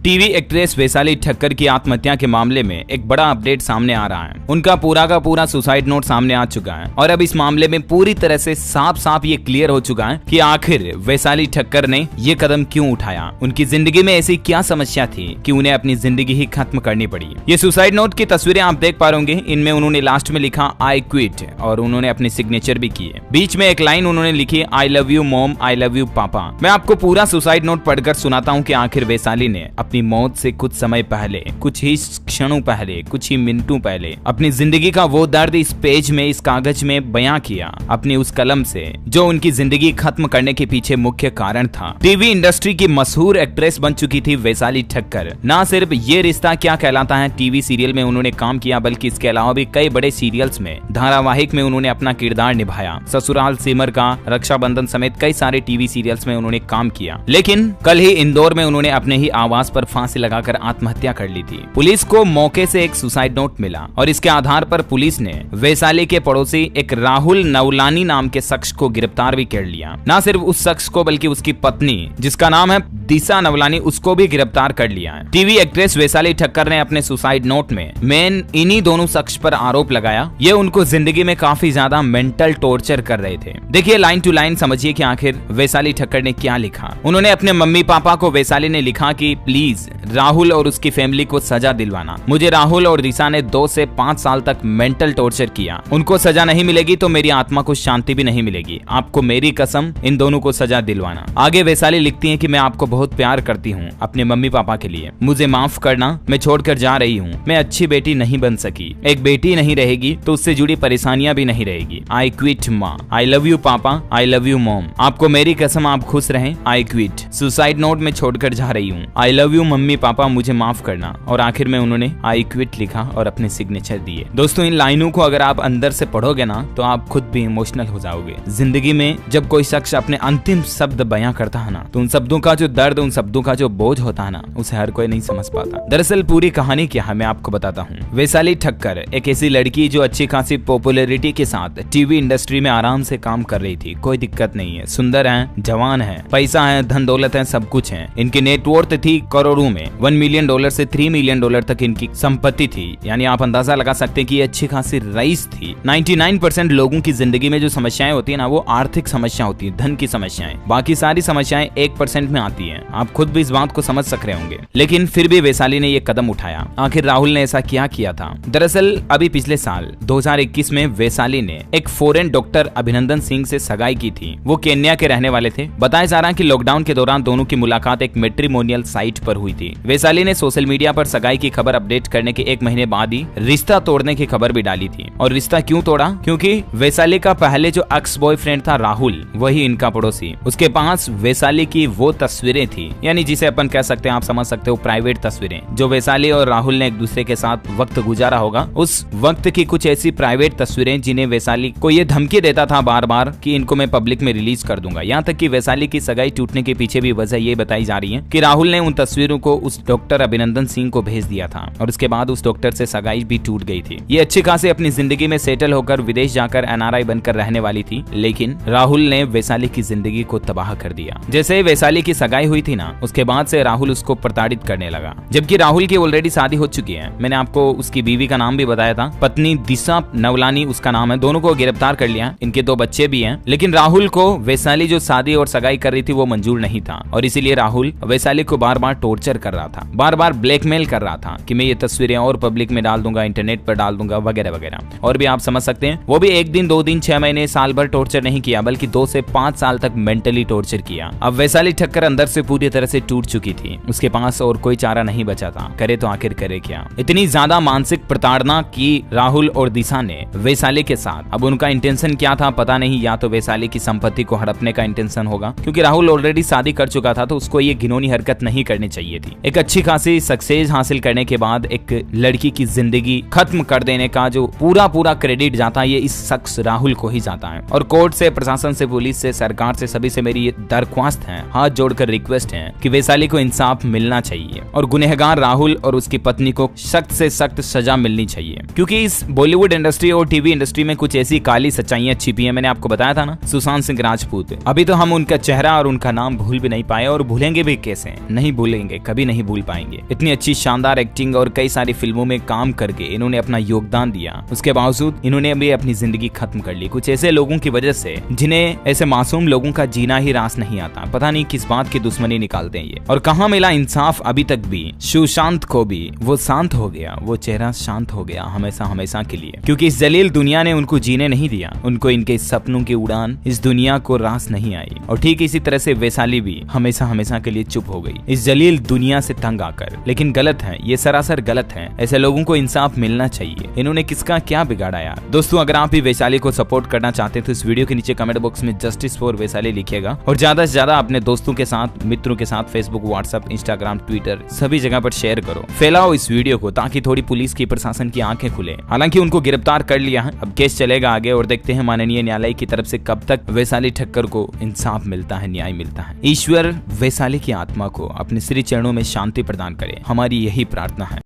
TV actress Vaishali Thakkar की आत्महत्या के मामले में एक बड़ा अपडेट सामने आ रहा है। उनका पूरा का पूरा सुसाइड नोट सामने आ चुका है और अब इस मामले में पूरी तरह से साफ साफ ये क्लियर हो चुका है कि आखिर वैशाली ठक्कर ने ये कदम क्यों उठाया। उनकी जिंदगी में ऐसी क्या समस्या थी कि उन्हें अपनी जिंदगी ही खत्म करनी पड़ी। ये सुसाइड नोट की तस्वीरें आप देख पा रहे, इनमें उन्होंने लास्ट में लिखा आई क्विट और उन्होंने अपनी सिग्नेचर भी की है। बीच में एक लाइन उन्होंने लिखी I love you mom, I love you पापा। मैं आपको पूरा सुसाइड नोट पढ़कर सुनाता हूँ कि आखिर वैशाली ने अपनी मौत से कुछ समय पहले, कुछ ही क्षणों पहले, कुछ ही मिनटों पहले अपनी जिंदगी का वो दर्द इस पेज में, इस कागज में बयां किया अपनी उस कलम से जो उनकी जिंदगी खत्म करने के पीछे मुख्य कारण था। टीवी इंडस्ट्री की मशहूर एक्ट्रेस बन चुकी थी वैशाली ठक्कर। ना सिर्फ ये रिश्ता क्या कहलाता है टीवी सीरियल में उन्होंने काम किया, बल्कि इसके अलावा भी कई बड़े सीरियल्स में, धारावाहिक में उन्होंने अपना किरदार निभाया। ससुराल सिमर का, रक्षाबंधन समेत कई सारे टीवी सीरियल्स में उन्होंने काम किया। लेकिन कल ही इंदौर में उन्होंने अपने ही आवास पर फांसी लगाकर आत्महत्या कर ली थी। पुलिस को मौके से एक सुसाइड नोट मिला और इसके आधार पर पुलिस ने वैशाली के पड़ोसी एक राहुल नवलानी नाम के शख्स को गिरफ्तार भी कर लिया। न सिर्फ उस शख्स को बल्कि उसकी पत्नी जिसका नाम है दिशा नवलानी, उसको भी गिरफ्तार कर लिया है। टीवी एक्ट्रेस वैशाली ठक्कर ने अपने सुसाइड नोट में मेन इन्हीं दोनों शख्स पर आरोप लगाया। ये उनको जिंदगी में काफी ज्यादा मेंटल टॉर्चर कर रहे थे। देखिए लाइन टू लाइन समझिए कि आखिर वैशाली ठक्कर ने क्या लिखा। उन्होंने अपने मम्मी पापा को वैशाली ने लिखा कि प्लीज राहुल और उसकी फैमिली को सजा दिलवाना। मुझे राहुल और दिशा ने 2 से 5 साल तक मेंटल टॉर्चर किया। उनको सजा नहीं मिलेगी तो मेरी आत्मा को शांति भी नहीं मिलेगी। आपको मेरी कसम, इन दोनों को सजा दिलवाना। आगे वैशाली लिखती हैं कि मैं आपको बहुत प्यार करती हूँ अपने मम्मी पापा के लिए। मुझे माफ करना, मैं छोड़कर जा रही हूँ। मैं अच्छी बेटी नहीं बन सकी। एक बेटी नहीं रहेगी तो उससे जुड़ी परेशानियां भी नहीं रहेगी। आई क्विट माँ, आई लव यू पापा, आई लव यू मॉम। आपको मेरी कसम, आप खुश रहें। I quit. सुसाइड नोट में छोड़कर जा रही हूँ। I love you mummy papa, मुझे माफ करना। और आखिर में उन्होंने आई क्विट लिखा और अपने सिग्नेचर दिए। दोस्तों इन लाइनों को अगर आप अंदर से पढ़ोगे ना तो आप खुद भी इमोशनल हो जाओगे। जिंदगी में जब कोई शख्स अपने अंतिम शब्द बयां करता है ना तो उन शब्दों का जो दर्द, उन शब्दों का जो बोझ होता है ना, उसे हर कोई नहीं समझ पाता। दरअसल पूरी कहानी क्या है मैं आपको बताता हूँ। वैशाली ठक्कर एक ऐसी लड़की जो अच्छी खासी पॉपुलैरिटी के साथ टीवी इंडस्ट्री में आराम से काम कर रही थी। कोई दिक्कत नहीं है, सुंदर है, जवान है, पैसा है, धन दौलत है, सब कुछ है। इनकी नेटवर्थ थी करोड़ों में। $1 मिलियन से $3 मिलियन तक इनकी संपत्ति थी। यानी आप अंदाजा लगा सकते हैं कि ये अच्छी खासी रईस थी। 99% लोगों की जिंदगी में जो समस्याएं होती है ना वो आर्थिक समस्या होती है, धन की समस्याएं। बाकी सारी समस्याएं 1% में आती हैं। आप खुद भी इस बात को समझ सक रहे होंगे। लेकिन फिर भी वैशाली ने ये कदम उठाया। आखिर राहुल ने ऐसा क्या किया था? दरअसल अभी पिछले साल 2021 में वैशाली ने एक फॉरेन डॉक्टर अभिनंदन सिंह से सगाई की थी। वो केन्या के रहने वाले थे। बताया जा रहा है कि लॉकडाउन के दौरान दोनों की मुलाकात एक मैट्रिमोनियल साइट पर हुई थी। वैशाली ने सोशल मीडिया पर सगाई की खबर अपडेट करने के 1 महीने बाद ही रिश्ता तोड़ने की खबर भी डाली थी। और रिश्ता क्यों तोड़ा? क्योंकि वैशाली का पहले जो एक्स बॉयफ्रेंड था राहुल, वही इनका पड़ोसी। उसके पास वैशाली की वो तस्वीरें थी, यानी जिसे अपन कह सकते हैं, आप समझ सकते हो, प्राइवेट तस्वीरें, जो वैशाली और राहुल ने एक दूसरे के साथ वक्त गुजारा होगा। उस वक्त की कुछ ऐसी प्राइवेट तस्वीरें जिन्हें वैशाली को ये धमकी देता था बार बार कि इनको मैं पब्लिक में रिलीज कर दूंगा। यहाँ तक कि वैशाली की सगाई टूटने के पीछे भी वजह ये बताई जा रही है कि राहुल ने उन तस्वीरों को उस डॉक्टर अभिनंदन सिंह को भेज दिया था और उसके बाद उस डॉक्टर से सगाई भी टूट गई थी। ये अच्छी खासी अपनी जिंदगी में सेटल होकर विदेश जाकर NRI बनकर रहने वाली थी, लेकिन राहुल ने वैशाली की जिंदगी को तबाह कर दिया। जैसे वैशाली की सगाई हुई थी ना, उसके बाद से राहुल उसको प्रताड़ित करने लगा। जबकि राहुल की ऑलरेडी शादी हो चुकी है। मैंने आपको उसकी बीवी का नाम भी बताया था, पत्नी दिशा नवलानी उसका नाम है। दोनों को गिरफ्तार कर लिया। इनके 2 बच्चे भी हैं। लेकिन राहुल को वैशाली जो शादी और सगाई कर रही थी वो मंजूर नहीं था और इसीलिए राहुल वैशाली को बार बार टॉर्चर कर रहा था, बार बार ब्लैकमेल कर रहा था कि मैं ये तस्वीरें और पब्लिक में डाल दूंगा, इंटरनेट पर डाल दूंगा, वगैरह वगैरह। और भी आप समझ सकते हैं, वो भी 1 दिन 2 दिन 6 महीने साल भर टॉर्चर नहीं किया, बल्कि 2 से 5 साल तक मेंटली टॉर्चर किया। अब वैशाली ठक्कर अंदर से पूरी तरह से टूट चुकी थी। उसके पास और कोई चारा नहीं बचा था। करे तो आखिर करे क्या? इतनी ज्यादा मानसिक प्रताड़ना की राहुल और दिशा ने वैशाली के साथ। अब उनका इंटेंशन क्या था पता नहीं। या तो वैशाली की संपत्ति को हड़पने का इंटेंशन होगा, क्योंकि राहुल ऑलरेडी शादी कर चुका था तो उसको ये घिनौनी हरकत नहीं करनी चाहिए थी। एक अच्छी खासी सक्सेस हासिल करने के बाद एक लड़की की जिंदगी खत्म कर देने का जो पूरा क्रेडिट जाता है ये इस शख्स राहुल को ही जाता है। और कोर्ट से, प्रशासन से, पुलिस से, सरकार से, सभी से मेरी ये दरख्वास्त है, हाथ जोड़कर रिक्वेस्ट है कि वैशाली को इंसाफ मिलना चाहिए और गुनहगार राहुल और उसकी पत्नी को सख्त से सख्त सजा मिलनी चाहिए। क्योंकि इस बॉलीवुड इंडस्ट्री और टीवी इंडस्ट्री में कुछ ऐसी काली सच्चाइयां छिपी है। मैंने आपको बताया था ना, सुशांत सिंह राजपूत। अभी तो हम उनका चेहरा और उनका नाम भूल भी नहीं पाए और भूलेंगे भी कैसे? नहीं भूलेंगे। के कभी नहीं भूल पाएंगे। इतनी अच्छी शानदार एक्टिंग और कई सारी फिल्मों में काम करके इन्होंने अपना योगदान दिया, उसके बावजूद इन्होंने अभी अपनी जिंदगी खत्म कर ली कुछ ऐसे लोगों की वजह से जिन्हें ऐसे मासूम लोगों का जीना ही रास नहीं आता। पता नहीं किस बात की दुश्मनी निकालते हैं ये, और कहाँ मिला इंसाफ अभी तक भी। सुशांत को भी वो शांत हो गया, वो चेहरा शांत हो गया हमेशा हमेशा के लिए, क्योंकि इस जलील दुनिया ने उनको जीने नहीं दिया, उनको इनके सपनों की उड़ान इस दुनिया को रास नहीं आई। और ठीक इसी तरह से वैशाली भी हमेशा हमेशा के लिए चुप हो गई इस जलील दुनिया से तंग आकर। लेकिन गलत है, ये सरासर गलत है। ऐसे लोगों को इंसाफ मिलना चाहिए। इन्होंने किसका क्या बिगाड़ा यार। दोस्तों, अगर आप भी वैशाली को सपोर्ट करना चाहते हैं तो इस वीडियो के नीचे कमेंट बॉक्स में जस्टिस फॉर वैशाली लिखिएगा, और ज्यादा से ज्यादा अपने दोस्तों के साथ, मित्रों के साथ फेसबुक, व्हाट्सएप, इंस्टाग्राम, ट्विटर सभी जगह पर शेयर करो, फैलाओ इस वीडियो को, ताकि थोड़ी पुलिस की, प्रशासन की आंखें खुले। हालांकि उनको गिरफ्तार कर लिया है, अब केस चलेगा आगे और देखते हैं माननीय न्यायालय की तरफ से कब तक वैशाली ठक्कर को इंसाफ मिलता है, न्याय मिलता है। ईश्वर वैशाली की आत्मा को अपने श्री चरणों में शांति प्रदान करे, हमारी यही प्रार्थना है।